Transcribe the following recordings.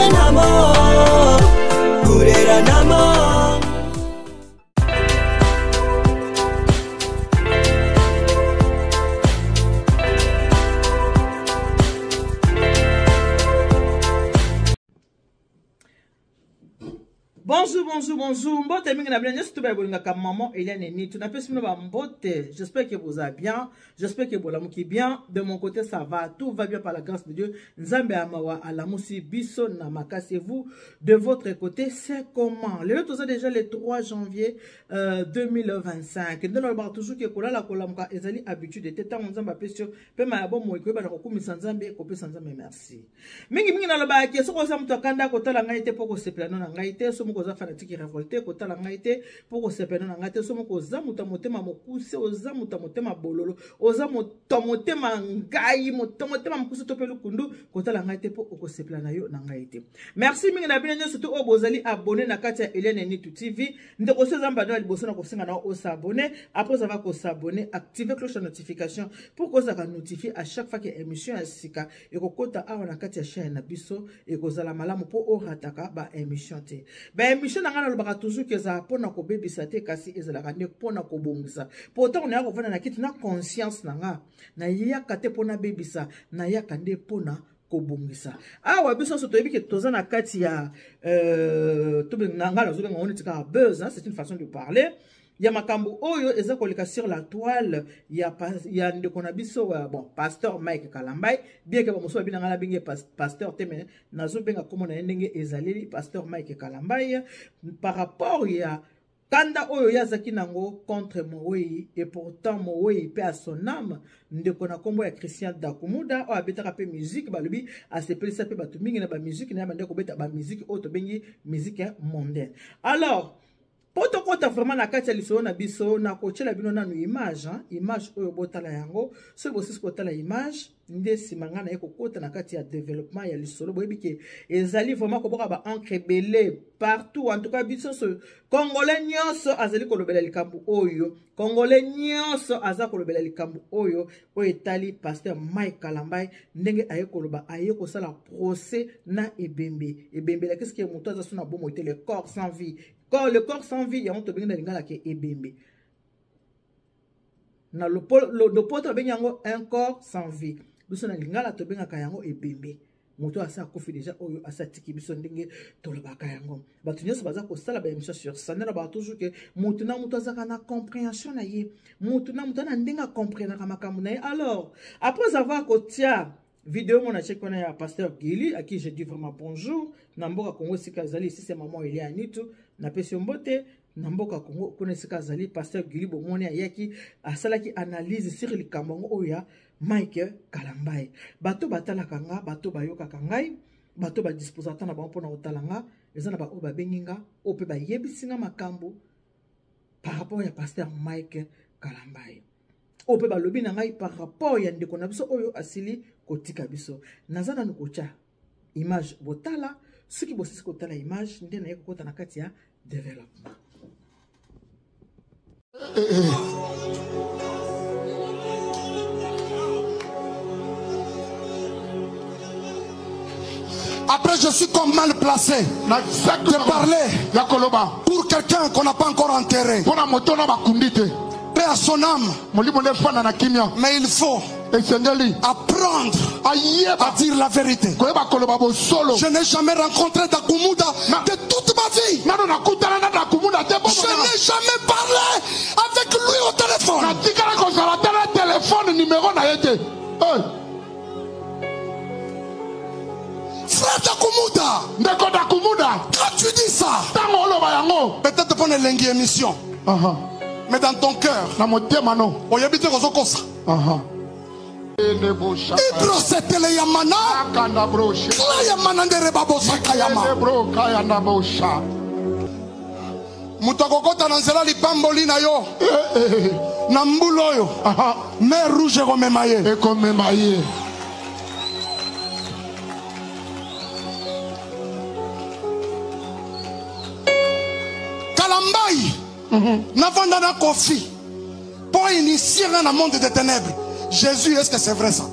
namo, kurera namo. Bonjour. Mbote mingi na bien, tout babolinga ka maman Eliane ni. Tu n'appelles pas mbote. J'espère que vous allez bien. J'espère que vous allez bien. De mon côté, ça va. Tout va bien par la grâce de Dieu. Nzambe amawa alamusi biso na makasi. Vous, de votre côté, c'est comment? Le tout ça déjà le 3 janvier 2025. Nous allons toujours que kola la kolamuka ezali habitude de teta nzamba pesio. Pe ma yabo mo ikoba na kokumi sanzambe kope sanzambe merci. Mingi na loba ke soko sa mutokanda kotala ngaite poko seplano na ngaite so mukoza fanatique révolté kotala ngaite poko seplano na ngaite so mukoza mutamotema mokuse oza mutamotema bololo oza mutamotema ngai mutamotema mokuse to pelu kundu kotala ngaite poko seplana yo na ngaite. Merci mingi na bino surtout o bozali abonné na kati ya Eliane Nitu TV ndeko se zamba na liboso na kosinga na o s'abonner après ça va ko s'abonner activer cloche de notification pour que ça va notifier à chaque fois que émission ya sika et ko kota awa na kati ya chaîne na biso et ko zala malamu po o rataka ba émission te ba émission na ngana lobaka toujours que ça pona ko bebisa te kasi ezala kande pona ko bongisa pourtant on a ko vana na kiti na conscience na nga na yaka te pona bebisa na yaka nde pona kobongisa awa biso so toyebi ke toza na kati ya to ngala zo ngoni tika buzz, c'est une façon de parler. Ya makambo oyo eza koleka sur la toile ya ndeko na biso bon pasteur Mike Kalambai bien que bomoso bina ngala binge pasteur teme nazo benga komo na ndenge ezaleli pasteur Mike Kalambai par rapport ya kanda oyo yazaki nango contre Moïse et pourtant Moïse paix à son âme ndeko na kombo ya Christian Dakumuda o abetaka pe musique balobi a sepelisa pe batu mingi na ba musique na ndeko beta ba musique auto bengi musique mondaine. Alors poto kota vraiment na kati ya lisolo na biso na kochela bino nanu image image oyo botala yango so bosis kotala image nde simanga na eko kota na kati ya développement ya lisolo boyebi ke ezali vraiment ko boka ba encre belé partout en tout cas biso so congolais nyonso azali kolobela likambu oyo congolais nyonso aza kolobela likambu oyo etali pasteur Mike Kalambai ndenge aye koloba aye ko sala procès na ebembe la qu'est-ce que moto aza sona bomo le corps sans vie. Quand le corps sans vie, il y a un peu de lingala qui est ebembe. Na le poto benyango un corps sans vie. Biso na lingala to benga kayango ebembe. Moto asa kofi déjà oyo asa tiki biso ndenge to le bakayango. Batu nyoso baza ko sala ba émission sur ça. Na ba toujours que moto na moto asa na compréhension na ye. Moto na ndenga comprendre ka makambo na ye. Alors, après avoir kotia vidéo mon achète qu'on a pasteur Gili à qui je dis vraiment bonjour. Namboka Congo Sikazali ici c'est maman Eliane Nitu. Na pesi mbote namboka Congo kone Sikazali pasteur Gili bomoni ayaki asalaki analyse sur le kambango oya Mike Kalambai. Bato batala kanga bato bayoka kangai bato ba disposata na ba mpona otalanga ezana ba oba benginga ope ba yebisinga makambo par rapport ya pasteur Mike Kalambai. Ope ba lobi na ngai par rapport ya ndeko na biso oyo asili kotika biso nazana nukocha image botala ce qui bossi kotala image nde na yeko kota na kati ya développement. Après, je suis comme mal placé de parler pour quelqu'un qu'on n'a pas encore enterré. Paix à son âme. Mais il faut apprendre à dire la vérité. Je n'ai jamais rencontré Dakumuda de toute ma vie. Je n'ai jamais parlé avec lui au téléphone. Frère Dakumuda, quand tu dis ça, peut-être pour une longue émission, mais dans ton cœur, on y habite aux Okosa. Ibro setele yamana, kla yamana ndere babosa kayama. Mutakokota nanzela lipamboli na yo, na mbulo yo, mer rouge komemaye. Kalambai, n'avanda na kofi, pour initier un monde des ténèbres. Jésus, est-ce que c'est vrai ça?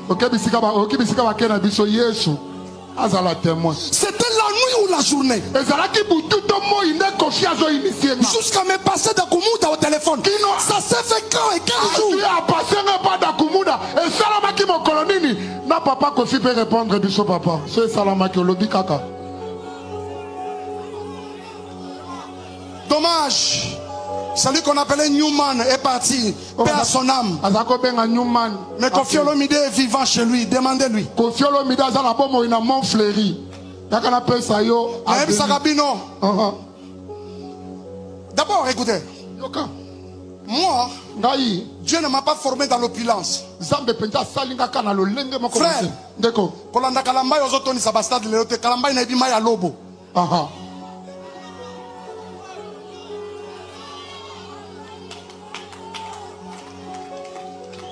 Ok, bisika ba kena biso Yesu. Azala témoin. C'était la nuit ou la journée. Jusqu'à me passer d'Akumuda au téléphone. Ça s'est fait quand et quel jour? Et Salamaki mon colonini. Na papa Kofi peut répondre biso papa. C'est Salamaki Olobi Kaka. Dommage. Celui qu'on appelait Newman est parti. Paix à son âme. Mais Kofi Olomide est vivant chez lui. Demandez-lui. Kofi Olomide a la bombe in a Montfleury. D'abord, écoutez. Moi, Dieu ne m'a pas formé dans l'opulence. Frère, Kolanda Kalamba Ozotoni Sabastad Leote Kalamba Nebima ya Lobo.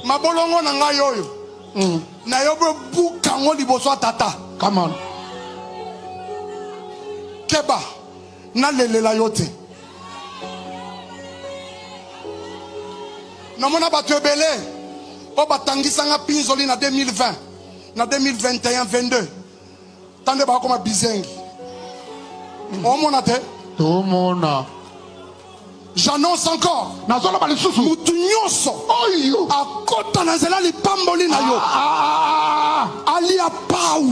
Mabolongo na ngai oyo na yobo bukango liboso tata. Come on. Keba na lelela yote. Na mona batu ebele o batangisa nga pinzoli na 2020 na 2021 22. Tande ba koma bizengi. O mona te? To mona. J'annonce encore. Mutunyoso. Akota nazela li pamboli na yo. Ali apau.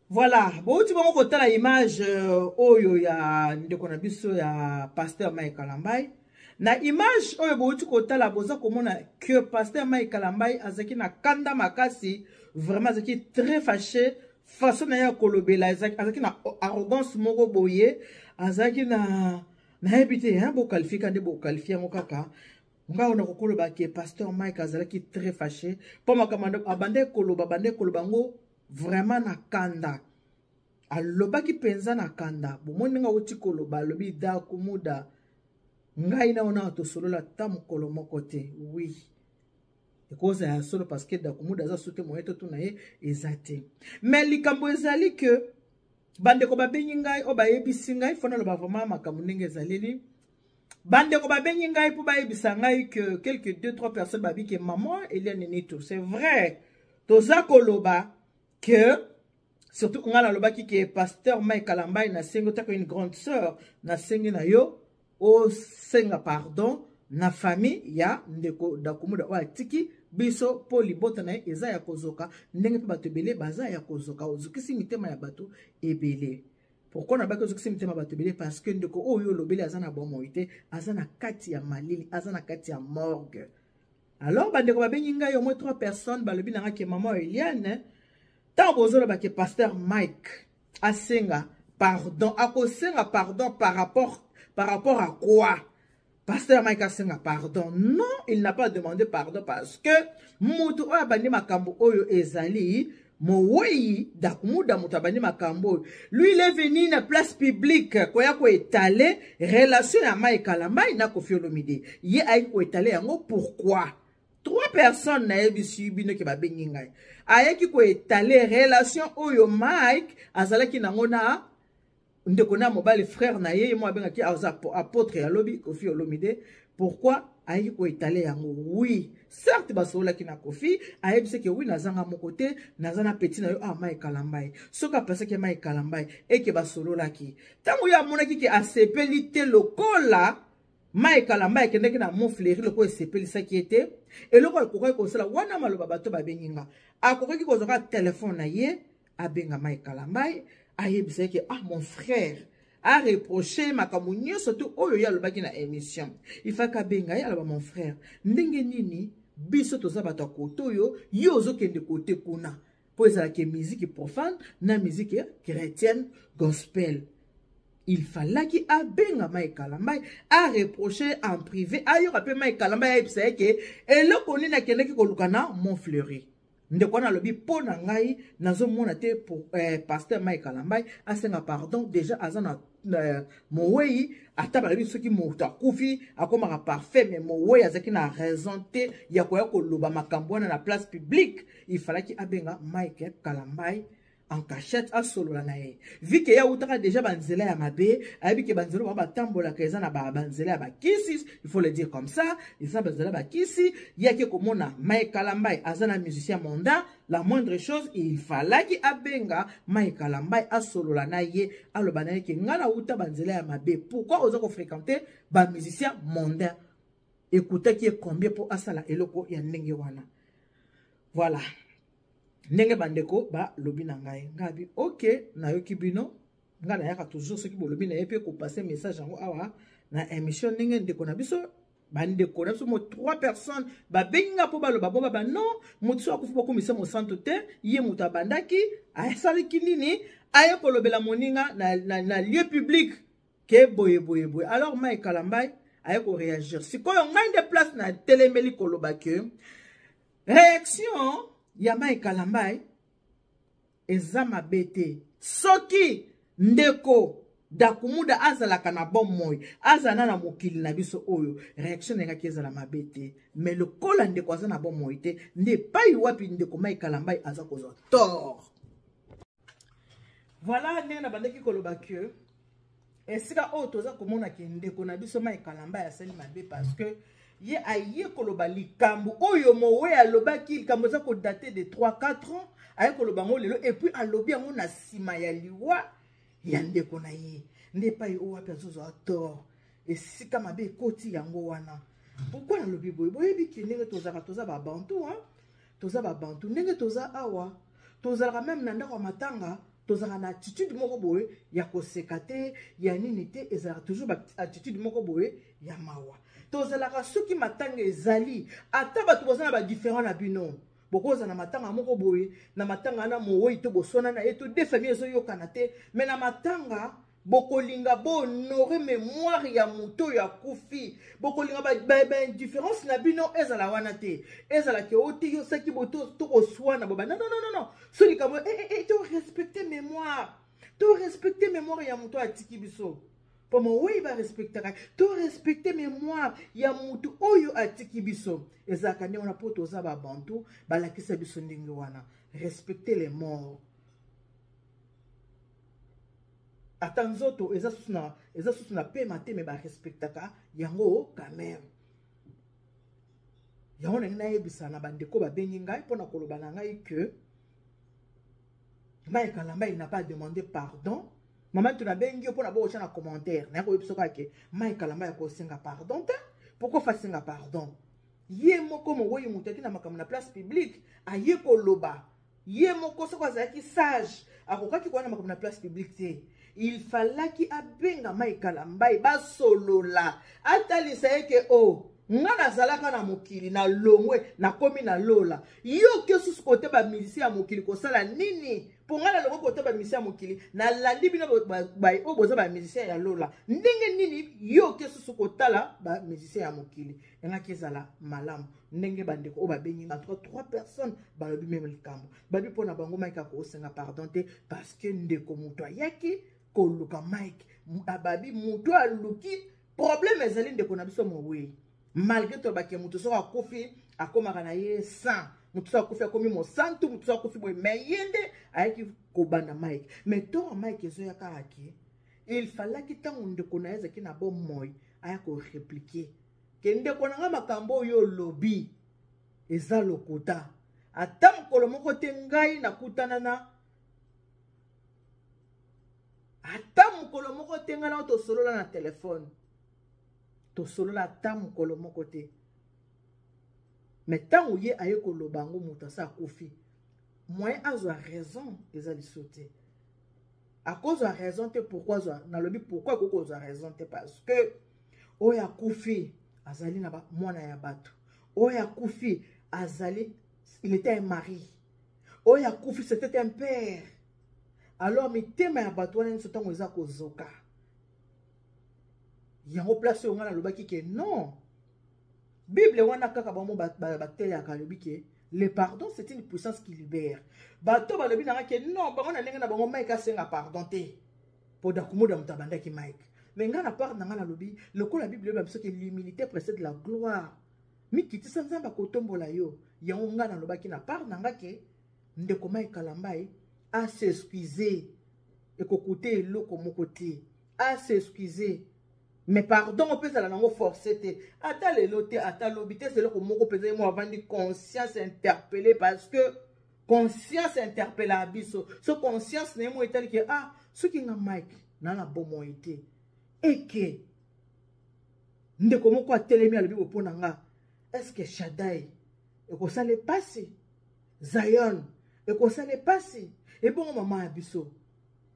Voilà. Bon, tu vas montrer la image oyo ya ndeko na biso ya pasteur Mike Kalambay. Na image oyo bo tu kota la boza komona que pasteur Mike Kalambay azaki na kanda makasi, vraiment azaki très fâché façon na ya kolobela azaki na arrogance moko boye, azaki na habité hein bo qualifier de bo qualifier mo kaka nga on a kokoloba ke pasteur Mike azalaki très fâché pour makamanda abande koloba ngo vraiment na kanda alobaki penza na kanda bo moninga oti koloba lobi da kumuda ngai na ona to solo la tam kolo moko te oui cause ya solo parce que da kumuda za soute moyeto to na ye ezate mais likambo ezali que bande ko babenyi ngai o bayebisi ngai fona loba vraiment makambo ndenge ezaleli bande ko babenyi ngai po bayebisa ngai que quelques 2-3 personnes babi que maman Eliane Nito c'est vrai toza koloba que surtout ngala loba ki que pasteur Mike Kalambay na sengo ta une grande sœur na sengi na yo o senga pardon na famille ya ndeko dakumuda wa tiki biso poli bota na eza ya kozoka ndenge pe bato ebele baza ya kozoka ozukisi mitema ya bato ebele. Pourquoi na ba kozukisi mitema bato ebele? Parce que ndeko oyo lobele azana bomoite azana kati ya malili azana kati ya morgue. Alors bandeko babengi ngai au moins 3 personnes balobi na ke maman Eliane tant bozolo ba ke pasteur Mike asenga pardon akosenga pardon par rapport à quoi? Pasteur Mike asenga pardon. Non, il n'a pas demandé pardon parce que mutu oyo abandi makambo oyo ezali mowei dakumuda mutu abandi makambo. Lui il est venu na place publique koya ko étaler relation ya Mike Kalambay na Koffi Olomide. Ye ay ko étaler yango pourquoi? 3 personnes na ebisi bino ke babengi ngai. Ayaki ko étaler relation oyo Mike azalaki nango na ndeko na mobile frère na ye mo abengaki apôtre ya lobi Koffi Olomide. Pourquoi ayi ko étaler yango? Oui, certes basola ki na Koffi ayebise ke oui nazanga mon côté nazana petit na yo Mike Kalambay. Soka pesa ke Mike Kalambay et ke basolola ki. Tango ya monaki ke asepeli te lokola Mike Kalambay ke ndeki na Montfleury loko esepeli sa ki ete et loko ko ko sala wana maloba bato babenginga. Akoki ko zoka téléphone na ye abenga Mike Kalambay. Ayebise que mon frère a reproché makambo nyonso to oyo ya lobaki na émission. Il faut ka benga ya mon frère. Ndenge nini biso toza bato koto yo ozokende kote kuna. Po ezala ke musique profane na musique chrétienne gospel. Il fallait qu'il a benga Mike Kalambay a reproché en privé ayo rappelé Mike Kalambay ayebise que eloko nini akende ki kolukana Montfleury. Ndeko na lobi po na ngai nazo mona te pour pasteur Mike Kalambay asenga pardon déjà azana mowei ataba lobi soki moto akufi akoma parfait mais mowei azaki na raison te ya koya koloba makambo na place publique. Il fallait qu'il abenga Mike Kalambay en cachette à solo la nae. Vu que ya utaka déjà banzela ya mabe, ayebi ke banzela ba tambola ka eza na ba banzela ya ba kisi, il faut le dire comme ça, eza banzela ba kisi, ya ke komona Mike Kalambai azana musicien monda, la moindre chose il fallait ki abenga Mike Kalambai à solo la nae, aloba na ke ngana uta banzela ya mabe. Pourquoi oza ko fréquenter ba musicien monda? Écoutez qui est combien pour asala eloko ya ndenge wana. Voilà. Ndenge bandeko ba lobi na ngai ngabi OK na yoki bino nga na yaka toujours ce qui bo lobi na yepe ko passer message yango awa na émission ndenge ndeko na biso bandeko na biso mo 3 personnes ba benga po ba loba bo ba non mutu akufu boko mise mo santo te ye mutu abandaki asali kinini aye ko lobela moninga na lieu public ke boye alors Mike Kalambai aye ko réagir sikoyo ngai de place na telemeli ko loba ke réaction ya Mike Kalambai eza mabete soki ndeko dakumuda azalaka na bomoi azana na mokili na biso oyo réaction ngaki ezala mabete mais le kola ndeko azana bomoi te nde pai wapi ndeko Mike Kalambai aza kozwa tort. Voilà ndena bandeki koloba que esika oyo toza komona ke ndeko na biso Mike Kalambai asali mabe parce que ye aye koloba likambo oyo mowe alobaki likambo za ko dater de 3-4 ans aye koloba ngo lelo et puis alobi yango na sima ya liwa ya ndeko na ye nde pa yo wapi azozo tort esika mabe ekoti yango wana. Pourquoi nalobi boye boyebi ke ndenge toza ba bantu hein toza ba bantu ndenge toza awa tozalaka même na ndako matanga tozalaka na attitude moko boye ya koseka te ya nini te ezalaka toujours ba attitude moko boye ya mawa. Tozalaka soki matanga ezali ata bato bozana ba différent na bino bokoza na matanga moko boye na matanga na moyi to bosona na eto de famille zo yokana te mais na matanga bokolinga bo honorer mémoire ya muto ya kufi bokolinga ba différence na bino ezala wana te ezala ke oti yo saki boto to oswana boba non soli kamo to respecter mémoire ya muto atiki biso. Pour moi, oui, il va respecter. Tu respecter mémoire. Il y a mutu oyo atiki biso. Ezakane on a poto zaba bantu. Bala kisa biso ndingi wana. Respecter les morts. Atanzoto eza susuna pe mate me ba respectaka yango quand même. Yango na yebisa na bandeko ba bengi ngai pona koloba na ngai que Mike Kalambai il n'a pas demandé pardon. Maman tu n'as bengi pour la boche na commentaire na ko episoka ke Mike Kalambai ko senga pardon te pourquoi fa senga pardon ye moko mo woyi mutaki na makamna place publique aye ko loba ye moko so kwa zaki sage akokaki ko na makamna place publique te il fallait ki abenga Mike Kalambai ba solola atalisa yeke o ngana zalaka na mokili na longwe na komi na lola yo ke susu kote ba milisi ya mokili ko sala nini pour ngana longo kote ba milisi ya mokili na landi bino ba o boza ba milisi ya lola ndenge nini yo ke susu kotala ba milisi ya mokili ngaki zala malamu ndenge bandeko o ba bengi na 3 personnes ba lobi même likambo babi pona bango Mike ko senga pardon te parce que ndeko muto yaki ko luka Mike ababi muto aluki problème ezali ndeko na biso mowe. Malgré tout, baké mutu so akofi akomaka na ye sans mutu so akofi akomi mo santu mutu so akofi boy mais yende ayaki kobanda Mike mais to Mike ezo ya karaki il fallait que tant ndeko na yeza ki na bon moy aya ko répliquer ke ndeko na nga makambo yo lobby eza lokota ata mokolo moko te ngai na kutana na ata mokolo moko te ngai na to solola na téléphone to solola tamu kolomo côté mais tant où y a eu kolobango mutasa kofi moi azo raison les ali sauter à cause de raison te pourquoi na lobi pourquoi koko za raison te parce que oya kofi azali na ba mwana ya bato oya kofi azali il était un mari oya kofi c'était un père alors mi tema ya bato wana nso tango eza kozoka yango place on a lobaki ke non Bible wana kaka ba mo batel ya kalobi ke le pardon c'est une puissance qui libère bato ba lobi na ke non ba ngana nenga na bango Mike asenga pardon te pour dakumoda mutabanda ki Mike mais ngana part na ngana lobi le ko la Bible ba biso ke l'humilité précède la gloire mi kiti sanzamba ko tombola yo yango ngana lobaki na part na ngake ndeko Mike Kalambai à s'excuser. Et côté l'autre mon côté. À s'excuser. Mais pardon, on peut ça la forcer. Ata le lote, ata l'obité, c'est là que mon côté moi avant de conscience interpellée parce que conscience interpelle à biso. Ce conscience n'est moi tel que ah, ce qui n'a Mike, n'a la bon été. Et que ne comment quoi télémi à le pour nanga. Est-ce que Shaddai et que ça l'est passé? Zion et que ça l'est passé. Et bon maman à biso.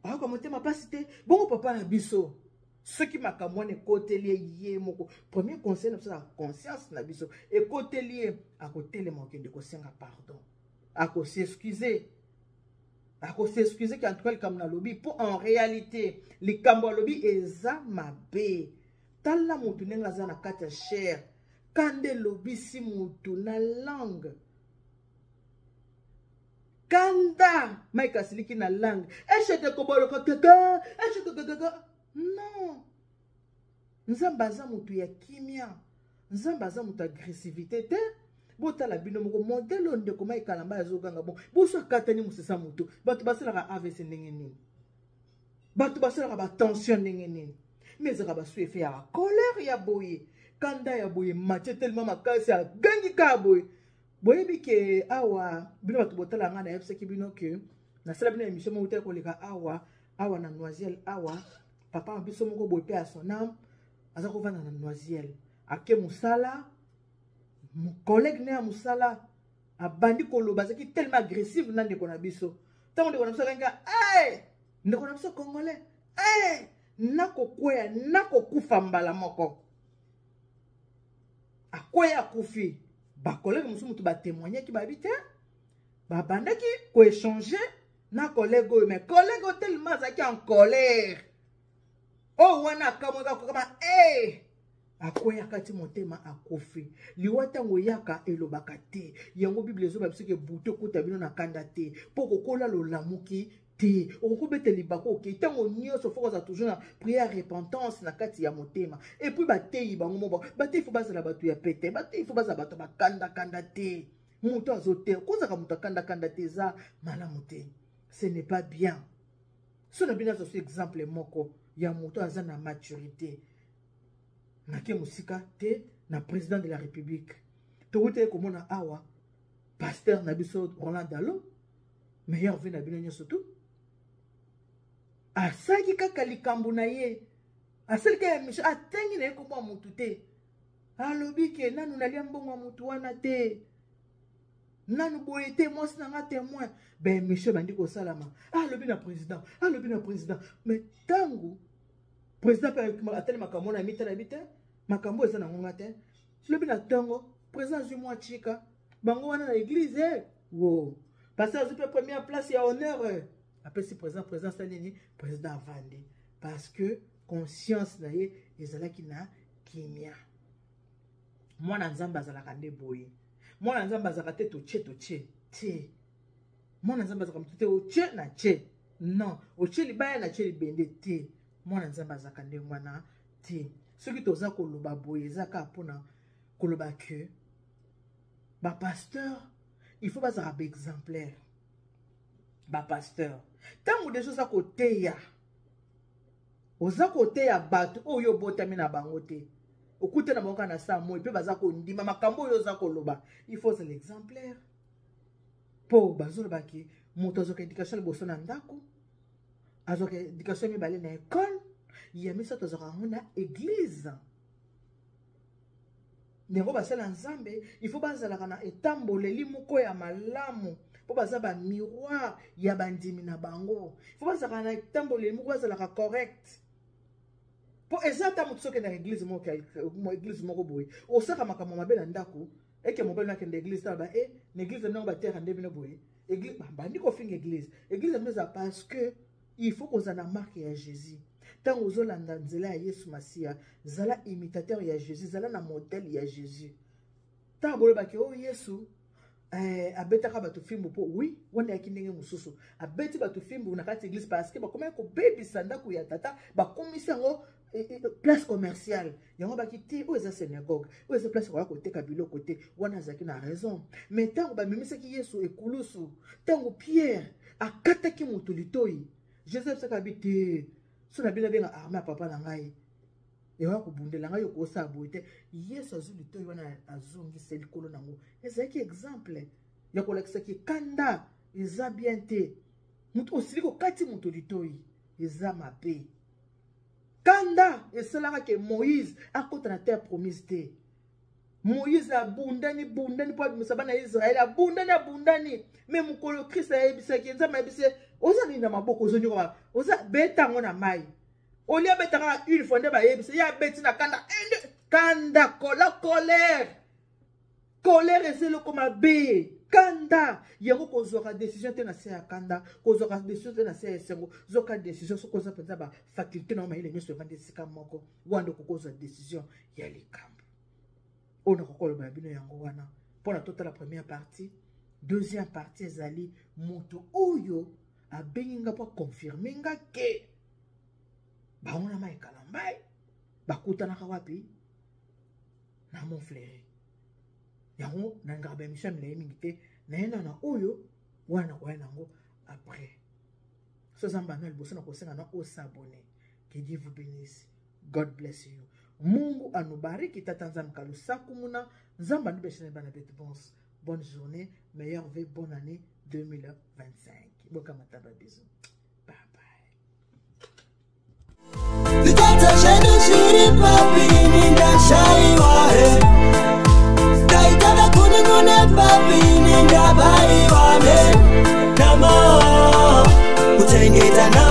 Ah comment tu m'as pas cité? Bon papa à biso. Ce qui m'a kamone côté lié mon premier conseil c'est la conscience na biso et côté lié à côté les manquer de kosenga pardon. À cause s'excuser. À cause s'excuser qu'en tout cas comme na lobby pour en réalité les kambo lobby eza mabe. Tala mutu nenga za na kata cher. Kande lobby si mutu na langue. Kanda maika siliki na langue. Echete kobolo kaka. Echete kaka. Non. Nzamba za mutu ya kimia. Nzamba za mutu agressivité te. Bota la bino moko modelo ndeko mai kalamba ya zoganga bon. Boso katani musesa mutu. Batu basela ka AVC ndenge nini. Batu basela ka ba tension ndenge nini. Mais ça va se faire à colère ya boye. Kanda ya boye match tellement makasi ya gangi ka boye. Boye bi ke awa bino batu botala nga na FC ki bino ke na sala bino émission mo utel ko leka awa na Noisiel awa papa biso moko boye pe à son âme azako vana na Noisiel ake musala mon collègue né à musala a bandi koloba zaki tellement agressif na ndeko na biso tango ndeko na biso kanga ndeko na biso congolais nako kwea nako kufa mbala moko akwea kufi ba collègue musu mutu ba témoigner ki ba bité ba bandaki ko échanger na collègue mais collègue tellement zaki en colère oh wana kamoka kama akwea kati motema akufi liwata ngoyaka elobaka te yango bible ezo ba biso ke buto kuta bino na kanda te poko kola lo lamuki te okubete libako ke tango nyonso foko za toujours na prière repentance na kati ya motema et puis batei bango mo batei fo bazala batu ya pete batei fo bazala batu bakanda te muto azote kozaka muto kanda te za malamu te ce n'est pas bien so na bina zo exemple moko ya muto aza na maturité na ke musika te na président de la république to wote ko mona awa pasteur na biso Roland Dalo meilleur vie na bino nyonso tout asaki kaka likambo na ye asalika ya misho atengi na ye komwa mutu te alobi ke nanu nalia mbongo mutu wana te nanu boye te mwasi na nga témoin ben misho bandi kosalama alobi na président mais tangu président pe atali makambo na mitala bite makambo eza na ngonga te lobi na tango président zui mwa chika bango wana na église wo pasteur zui pe première place ya honneur après si président sanini président avandi parce que conscience na ye ezalaki na kimia mwana nzambe azalaka nde boye mwana nzambe azalaka te toche te mwana nzambe azalaka mtu te oche na che non oche libaya na che libende te mwana nzambe azalaka nde mwana te soki toza koloba boye ezaka mpona koloba ke bapasteur il faut bazalaka baexemplaire bapasteur tango deso oza koteya bato oyo botami na bango te okute na bango na saa moi mpe baza kondima makambo oyo oza koloba il faut c'est l'exemplaire po bazolobaki moto azoka éducation liboso na ndako azoka éducation mibale na école ya misato azaka yango na église ndenge basala nzambe il faut bazalaka na etamboleli moko ya malamu po baza ba miroir ya bandimi na bango faut bazalaka na etamboleli moko bazalaka correct po ezata motu soki na église moko boye osaka makambo mabe na ndako eke mobali nakende église tala ba na église ndenge baterre nde bino boye église bandi kofinga église mbeza parce que il faut kozala na marque ya Jésus tango ozolanda nzela ya Yesu Masiya zala imitateur ya Jésus zala na modèle ya Jésus tango bolobaki o Yesu abetaka bato fimbu po oui wana yaki ndenge mosusu abeti bato fimbu na kati église parce que bakomaki kobebisa ndako ya tata bakomisi yango place commerciale yango baki te oyo eza synagogue oyo eza place koya koteka biloko te wana azalaki na raison mais tango bamemisaki Yesu ekulusu tango Pierre akataki moto litoi Joseph sakabite so na bina benga armée papa na ngai ewa kubundela ngai yokosa boite Yesu azu litoi wana azongi selikolo nango ezaki exemple ya kolakisa ki kanda eza bien te mutu osiliko kati moto litoi eza mabe kanda esalaka ke Moïse akota na terre promise te Moïse abundani po abimisa na Israël abundani mais mukolo Christ ayebisaki nzambe ayebise oza nini na maboko ozonyoka oza betango na mai olia betanga une fois nde bayebise ya beti na kanda colère ezelo koma be kanda yango kozwaka décision te na se ya kanda kozwaka décision te na se ya esengo zoka décision sokoza penza ba faculté na mayele nyonso evandi esika moko wande kokozwa décision ya likambo ona kokoloba bino yango wana mpona totala première partie deuxième partie ezali moto oyo abengi nga mpo akonfirme nga ke bango na mai ekala mbai bakutanaka wapi na Montfleury yango nangaka baémission milai mingi te nayenda na oyo wana koya nango après so zamba na liboso na kosenga na osabone. Que Dieu vous bénisse. God bless you. Mungu anubariki tata nzambe kalusaku muna nzamba ndibeshene bana betu bons. Bonne journée, meilleure vie, bonne année 2025. Boka mataba bisous. Bye bye. Nikata shenu shiri papi ninda shaiwa he. Kaitana kuningune papi ninda baiwa me. Namo utengeta na